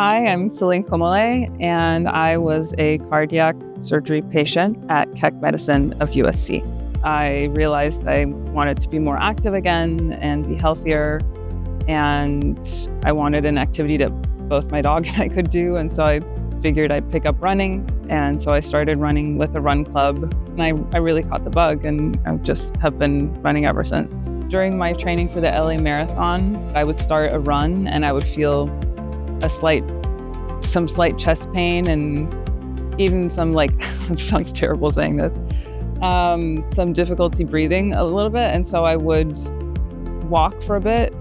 Hi, I'm Céline Comolet, and I was a cardiac surgery patient at Keck Medicine of USC. I realized I wanted to be more active again and be healthier, and I wanted an activity that both my dog and I could do, and so I figured I'd pick up running, and so I started running with a run club, and I really caught the bug, and I just have been running ever since. During my training for the LA Marathon, I would start a run, and I would feel some slight chest pain, and even some it sounds terrible saying this, some difficulty breathing a little bit. And so I would walk for a bit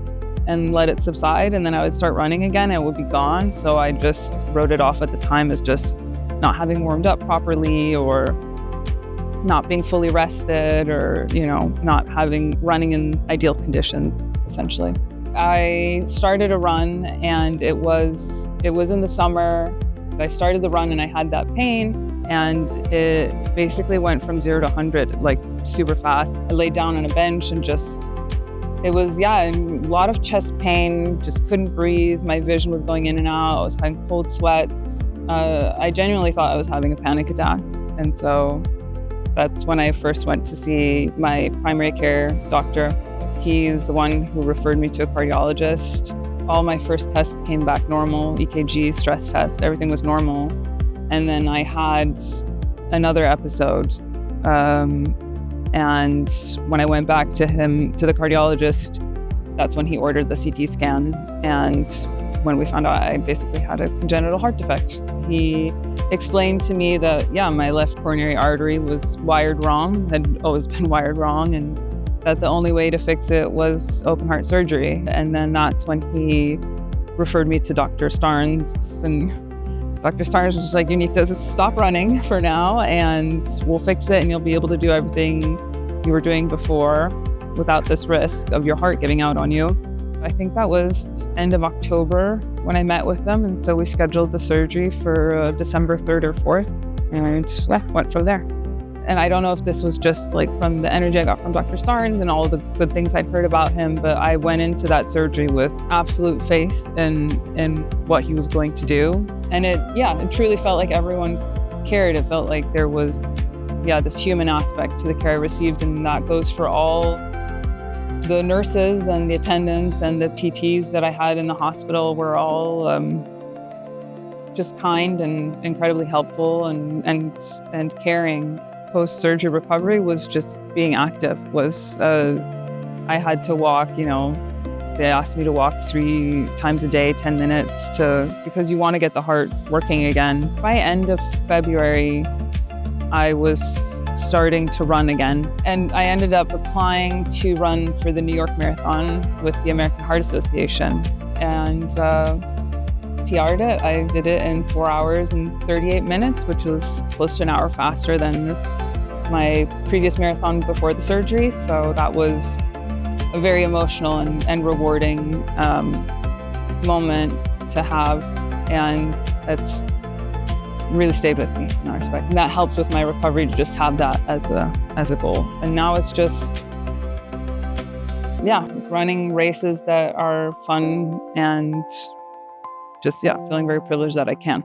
and let it subside, and then I would start running again and it would be gone. So I just wrote it off at the time as just not having warmed up properly, or not being fully rested, or, not running in ideal conditions, essentially. I started a run, and it was in the summer. I started the run and I had that pain, and it basically went from 0 to 100 super fast. I laid down on a bench and it was a lot of chest pain, just couldn't breathe. My vision was going in and out. I was having cold sweats. I genuinely thought I was having a panic attack. And so that's when I first went to see my primary care doctor. He's the one who referred me to a cardiologist. All my first tests came back normal, EKG, stress test, everything was normal. And then I had another episode. And when I went back to the cardiologist, that's when he ordered the CT scan. And when we found out I basically had a congenital heart defect, he explained to me that, my left coronary artery was wired wrong, had always been wired wrong, and that the only way to fix it was open heart surgery. And then that's when he referred me to Dr. Starnes, and Dr. Starnes was just like, you need to stop running for now, and we'll fix it, and you'll be able to do everything you were doing before without this risk of your heart giving out on you. I think that was end of October when I met with them, and so we scheduled the surgery for December 3rd or 4th, and went from there. And I don't know if this was just from the energy I got from Dr. Starnes and all the good things I'd heard about him, but I went into that surgery with absolute faith in what he was going to do. And it truly felt like everyone cared. It felt like there was, this human aspect to the care I received, and that goes for all the nurses and the attendants and the PTs that I had in the hospital were all just kind and incredibly helpful and caring. Post-surgery recovery was just being active. I had to walk, they asked me to walk 3 times a day, 10 minutes because you want to get the heart working again. By end of February, I was starting to run again, and I ended up applying to run for the New York Marathon with the American Heart Association, and PR'd it. I did it in 4 hours and 38 minutes, which was close to an hour faster than my previous marathon before the surgery. So that was a very emotional and rewarding moment to have, and it's really stayed with me in that respect. And that helped with my recovery to just have that as a goal. And now it's just running races that are fun, and just feeling very privileged that I can.